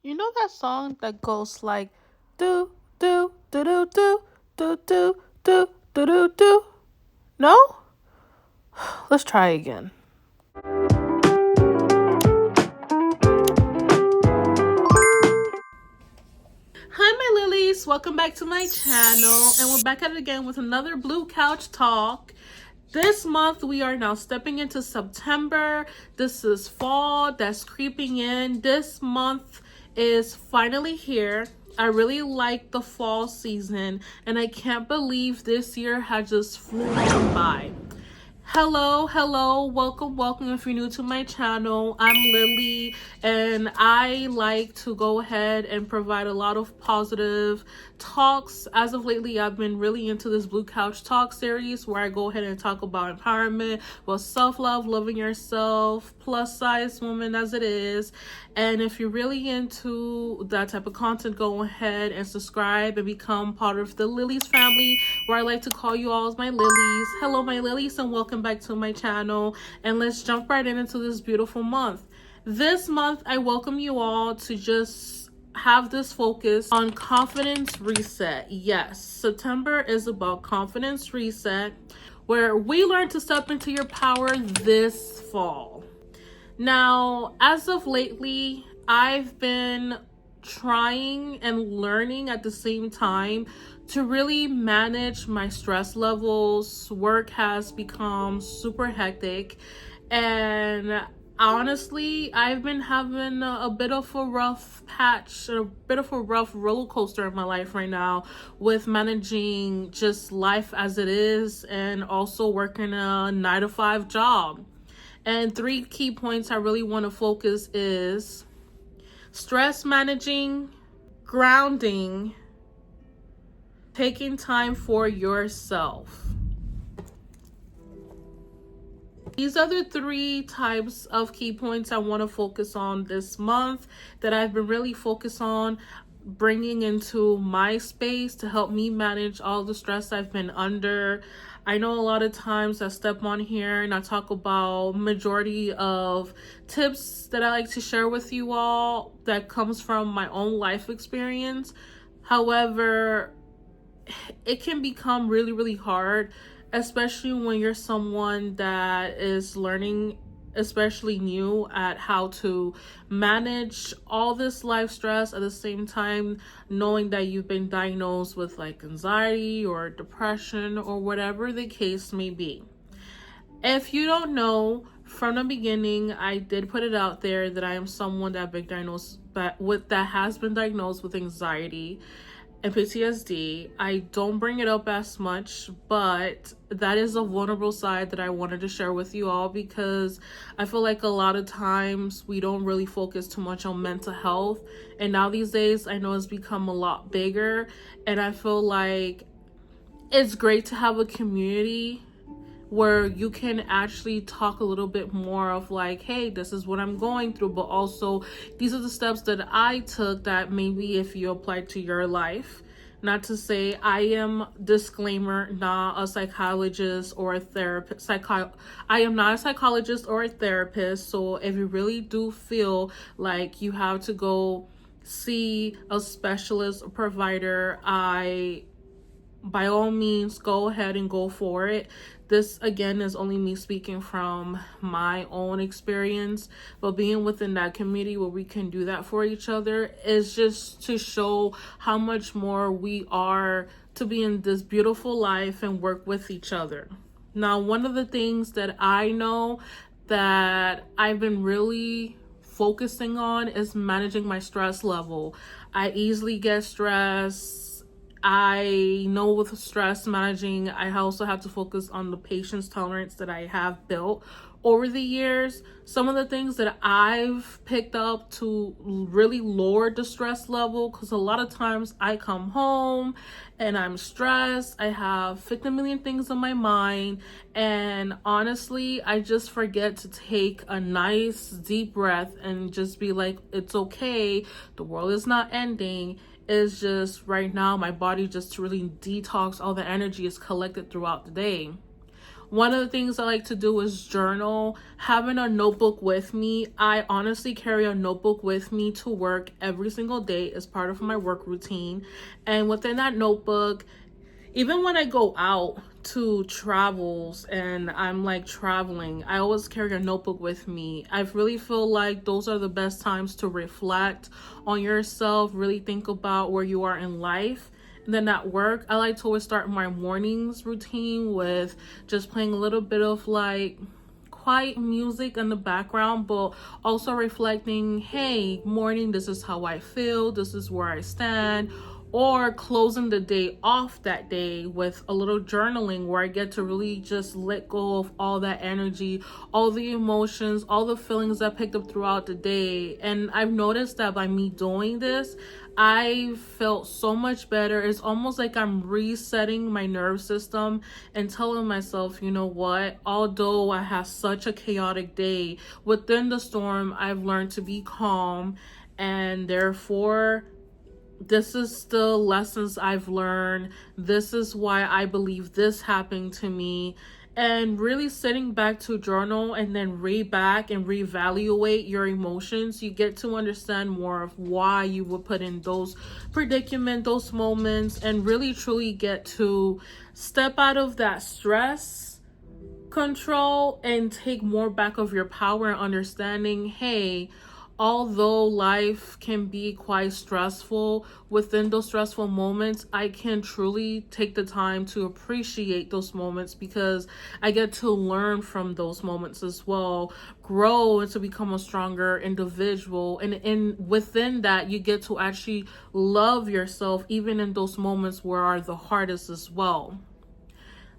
You know that song that goes like do do do do do do do do do do do? No? Let's try again. Hi my lilies, welcome back to my channel, and we're back at it again with another Blue Couch Talk. This month we are now stepping into September. This is fall that's creeping in. This month is finally here. I really like the fall season, and I can't believe this year has just flown by. Hello, welcome if you're new to my channel. I'm Lily, and I like to go ahead and provide a lot of positive talks. As of lately, I've been really into this Blue Couch Talk series where I go ahead and talk about empowerment, well, self-love, loving yourself, plus size woman as it is. And if you're really into that type of content, go ahead and subscribe and become part of the Lilies family, where I like to call you all as my lilies. Hello my lilies, and welcome back to my channel. And let's jump right into this beautiful month. This month I welcome you all to just have this focus on confidence reset. Yes, September is about confidence reset, where we learn to step into your power this fall. Now, as of lately, I've been trying and learning at the same time to really manage my stress levels. Work has become super hectic, and honestly, I've been having a bit of a rough patch, a bit of a rough roller coaster in my life right now, with managing just life as it is and also working a 9-to-5 job. And 3 key points I really want to focus is stress managing, grounding, taking time for yourself. These are the 3 types of key points I want to focus on this month that I've been really focused on bringing into my space to help me manage all the stress I've been under. I know a lot of times I step on here and I talk about majority of tips that I like to share with you all that comes from my own life experience. However, it can become really hard, especially when you're someone that is learning, especially new, at how to manage all this life stress at the same time, knowing that you've been diagnosed with like anxiety or depression or whatever the case may be. If you don't know, from the beginning I did put it out there that I am someone that has been diagnosed with anxiety and PTSD. I don't bring it up as much, but that is a vulnerable side that I wanted to share with you all, because I feel like a lot of times we don't really focus too much on mental health, and now these days I know it's become a lot bigger, and I feel like it's great to have a community where you can actually talk a little bit more of like, hey, this is what I'm going through, but also these are the steps that I took that maybe if you apply to your life. Not to say, I am, disclaimer, not a psychologist or a therapist. I am not a psychologist or a therapist. So if you really do feel like you have to go see a specialist or provider, by all means, go ahead and go for it. This, again, is only me speaking from my own experience, but being within that community where we can do that for each other is just to show how much more we are to be in this beautiful life and work with each other. Now, one of the things that I know that I've been really focusing on is managing my stress level. I easily get stressed. I know with stress managing, I also have to focus on the patience tolerance that I have built over the years. Some of the things that I've picked up to really lower the stress level, because a lot of times I come home and I'm stressed. I have 50 million things on my mind, and honestly, I just forget to take a nice deep breath and just be like, it's okay. The world is not ending. Is just right now my body just to really detox all the energy is collected throughout the day. One of the things I like to do is journal. Having a notebook with me, I honestly carry a notebook with me to work every single day as part of my work routine. And within that notebook, even when I go out to travels and I'm like traveling, I always carry a notebook with me. I really feel like those are the best times to reflect on yourself, really think about where you are in life. And then at work, I like to always start my mornings routine with just playing a little bit of like quiet music in the background, but also reflecting, hey, morning, this is how I feel, this is where I stand. Or closing the day off that day with a little journaling where I get to really just let go of all that energy, all the emotions, all the feelings I picked up throughout the day. And I've noticed that by me doing this, I felt so much better. It's almost like I'm resetting my nerve system and telling myself, you know what, although I had such a chaotic day, within the storm, I've learned to be calm, and therefore this is the lessons I've learned. This is why I believe this happened to me. And really sitting back to journal and then read back and reevaluate your emotions, you get to understand more of why you would put in those predicament, those moments, and really truly get to step out of that stress control and take more back of your power and understanding, hey, although life can be quite stressful, within those stressful moments, I can truly take the time to appreciate those moments because I get to learn from those moments as well, grow and to become a stronger individual. And within that, you get to actually love yourself, even in those moments where are the hardest as well.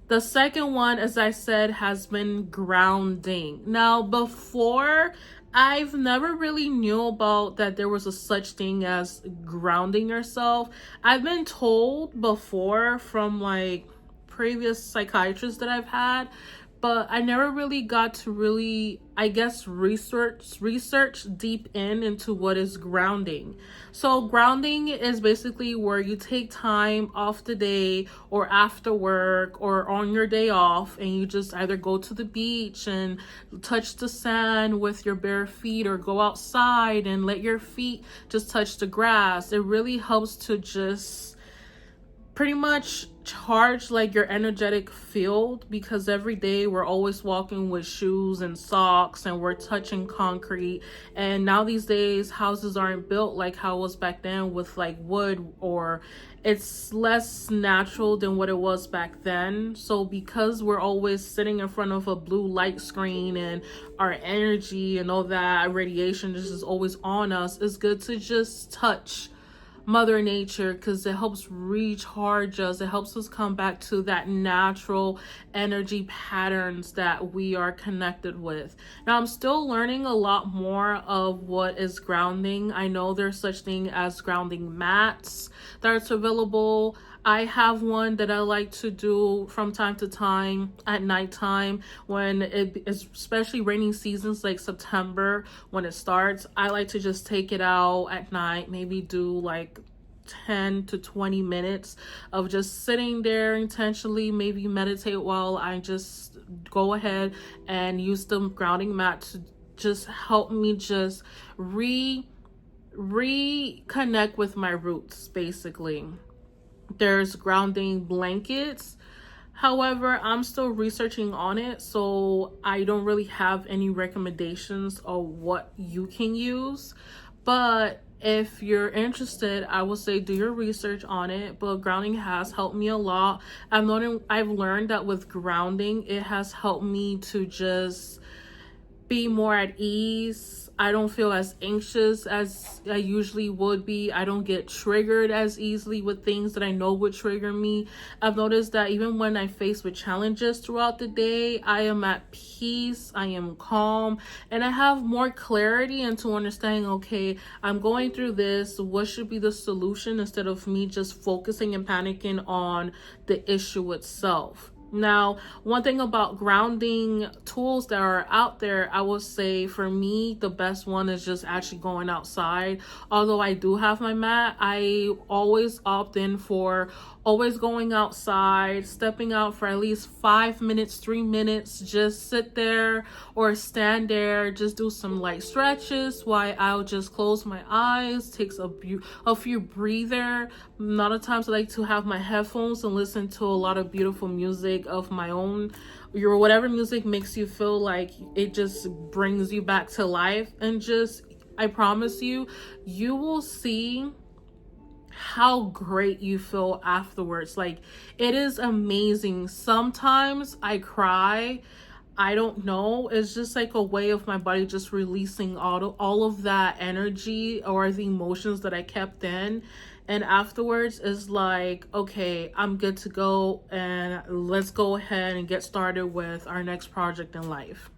The second one, as I said, has been grounding. Now, before, I've never really knew about that there was a such thing as grounding yourself. I've been told before from like previous psychiatrists that I've had, but I never really got to really, I guess, research deep into what is grounding. So grounding is basically where you take time off the day or after work or on your day off, and you just either go to the beach and touch the sand with your bare feet, or go outside and let your feet just touch the grass. It really helps to just pretty much charge like your energetic field, because every day we're always walking with shoes and socks and we're touching concrete. And now these days houses aren't built like how it was back then with like wood, or it's less natural than what it was back then. So because we're always sitting in front of a blue light screen and our energy and all that radiation just is always on us, it's good to just touch Mother Nature, because it helps recharge us. It helps us come back to that natural energy patterns that we are connected with. Now, I'm still learning a lot more of what is grounding. I know there's such thing as grounding mats that's available. I have one that I like to do from time to time at nighttime when it is, especially rainy seasons like September when it starts. I like to just take it out at night, maybe do like 10 to 20 minutes of just sitting there intentionally, maybe meditate while I just go ahead and use the grounding mat to just help me just reconnect with my roots, basically. There's grounding blankets. However, I'm still researching on it, so I don't really have any recommendations of what you can use. But if you're interested, I will say do your research on it. But grounding has helped me a lot. I've learned that with grounding, it has helped me to just be more at ease. I don't feel as anxious as I usually would be. I don't get triggered as easily with things that I know would trigger me. I've noticed that even when I face with challenges throughout the day, I am at peace, I am calm, and I have more clarity into understanding, okay, I'm going through this, what should be the solution, instead of me just focusing and panicking on the issue itself. Now, one thing about grounding tools that are out there, I will say for me, the best one is just actually going outside. Although I do have my mat, I always opt in for always going outside, stepping out for at least 5 minutes, 3 minutes, just sit there or stand there, just do some light stretches while I'll just close my eyes, takes a few breather. A lot of times I like to have my headphones and listen to a lot of beautiful music of my own. Your whatever music makes you feel like it just brings you back to life, and just, I promise you, you will see how great you feel afterwards. Like, it is amazing. Sometimes I cry. I don't know. It's just like a way of my body just releasing all of that energy or the emotions that I kept in. And afterwards is like, okay, I'm good to go, and let's go ahead and get started with our next project in life.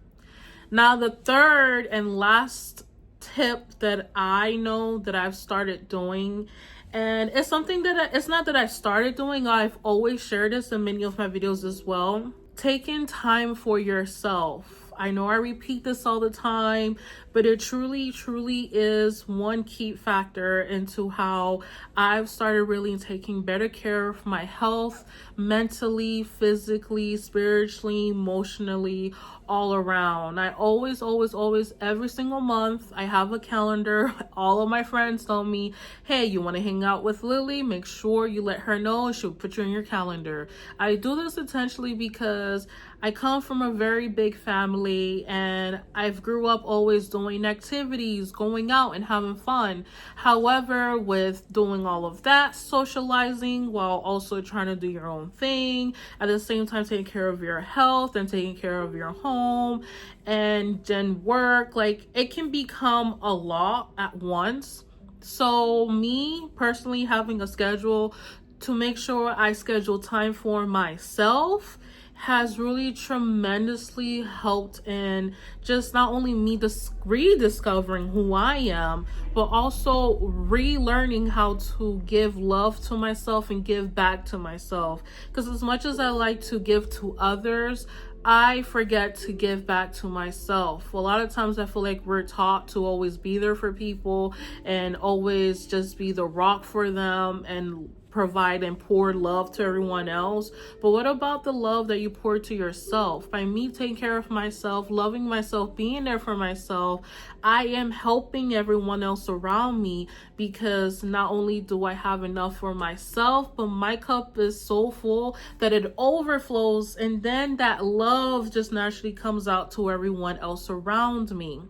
Now, the third and last tip that I know that I've started doing, and it's something that it's not that I started doing, I've always shared this in many of my videos as well. Taking time for yourself. I know I repeat this all the time, but it truly, truly is one key factor into how I've started really taking better care of my health, mentally, physically, spiritually, emotionally, all around. I always, always, always, every single month, I have a calendar. All of my friends tell me, hey, you want to hang out with Lily? Make sure you let her know. She'll put you in your calendar. I do this intentionally because I come from a very big family, and I've grew up always doing activities, going out and having fun. However, with doing all of that, socializing while also trying to do your own thing, at the same time taking care of your health and taking care of your home and then work, like, it can become a lot at once. So me personally having a schedule to make sure I schedule time for myself has really tremendously helped in just not only me rediscovering who I am, but also relearning how to give love to myself and give back to myself. Because as much as I like to give to others, I forget to give back to myself. A lot of times I feel like we're taught to always be there for people and always just be the rock for them and provide and pour love to everyone else. But what about the love that you pour to yourself? By me taking care of myself, loving myself, being there for myself, I am helping everyone else around me, because not only do I have enough for myself, but my cup is so full that it overflows, and then that love just naturally comes out to everyone else around me.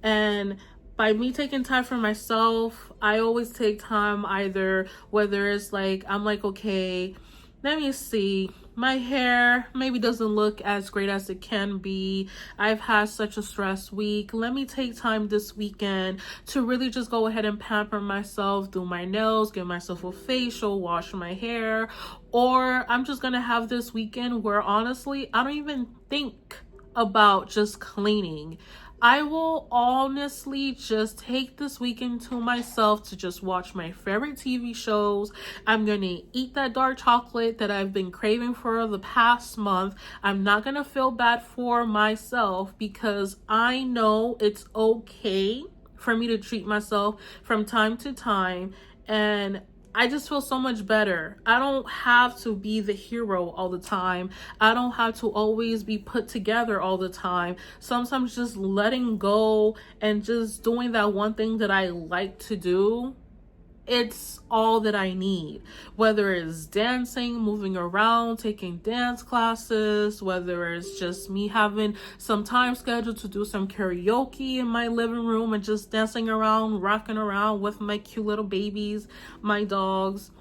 And by me taking time for myself, I always take time, either whether it's like, I'm like, okay, let me see, my hair maybe doesn't look as great as it can be. I've had such a stress week. Let me take time this weekend to really just go ahead and pamper myself, do my nails, give myself a facial, wash my hair. Or I'm just gonna have this weekend where honestly, I don't even think about just cleaning. I will honestly just take this weekend to myself to just watch my favorite TV shows. I'm gonna eat that dark chocolate that I've been craving for the past month. I'm not gonna feel bad for myself, because I know it's okay for me to treat myself from time to time, and I just feel so much better. I don't have to be the hero all the time. I don't have to always be put together all the time. Sometimes just letting go and just doing that one thing that I like to do, it's all that I need. Whether it's dancing, moving around, taking dance classes, whether it's just me having some time scheduled to do some karaoke in my living room and just dancing around, rocking around with my cute little babies, my dogs.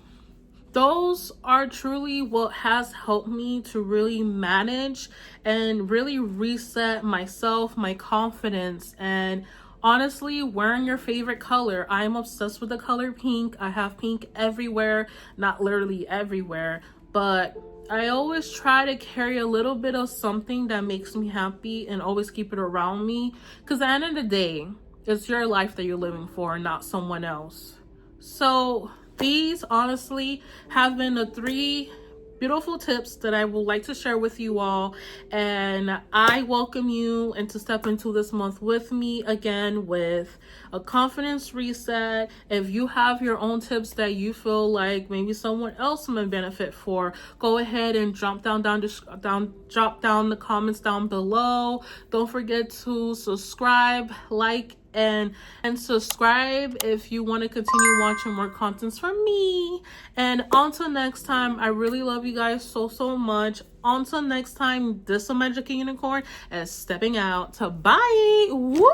Those are truly what has helped me to really manage and really reset myself, my confidence, and honestly, wearing your favorite color. I am obsessed with the color pink. I have pink everywhere, not literally everywhere, but I always try to carry a little bit of something that makes me happy and always keep it around me, because at the end of the day, it's your life that you're living for, not someone else. So these honestly have been the three beautiful tips that I would like to share with you all. And I welcome you and to step into this month with me again with a confidence reset. If you have your own tips that you feel like maybe someone else may benefit for, go ahead and drop down the comments down below. Don't forget to subscribe, like, and subscribe if you want to continue watching more contents from me. And until next time, I really love you guys so much. Until next time, this is Magic Unicorn is stepping out. Bye. Woo!